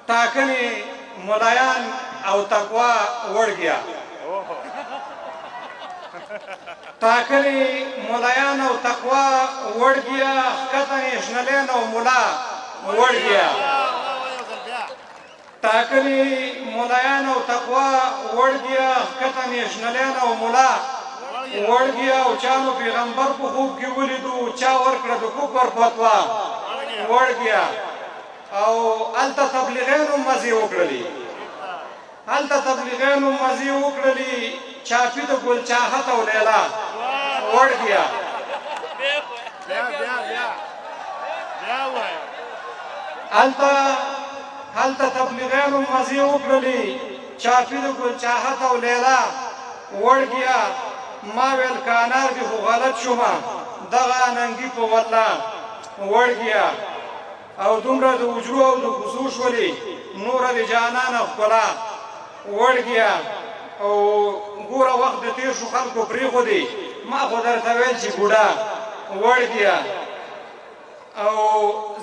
ټاکنې ملایان او تقوا وړ گیا ټاکنې ملایان او تقوا وړ گیا ښکته نیشنلین او ملا وړ گیا ټاکنې ملایان او تقوا وړ گیا ښکته نیشنلین او ملا وړ گیا او چا نو پیغمبر په خوب کې ولیدو چا ورکړه د کفر فتوا وړ گیا او هلته تبلیغیانو مزې وکړلې هلته تبلیغیانو مزې وکړلې چاپي د ګل چاحت او لیلا وړ گیا هلته تبلیغیانو مزې وکړلې چاپي د ګل چاحت او لیلا وړ گیا ما ویل که انار دې خو غلط شومه دغه اننګي په والله وړ گیا او دومره د وجرو او د کوڅو شولې نوره د جانانه ښکلا وړ گیا او ګوره وخت د تېر شو خلکو پرېښودې ما خو درته ویل چې بوډا وړ گیا او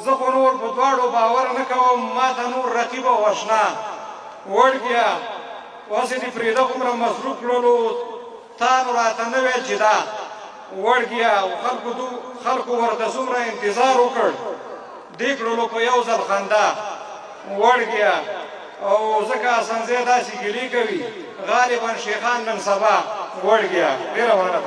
زه خو نور په دواړو باور نه کوم ما ته نور رقیب او اشنا وړ گیا اوسې دې پرېږده هومره مصروف کړلو تا نو راته نه ویل چې دا وړ گیا او خلکو ورته څومره انتظار وکړ دې کړلو په یو ځل خندا وړ گیا او ځکه اسنځی داسې ګیلې کوي غالبا شیخان نن سبا وړ گیا ډېره مننه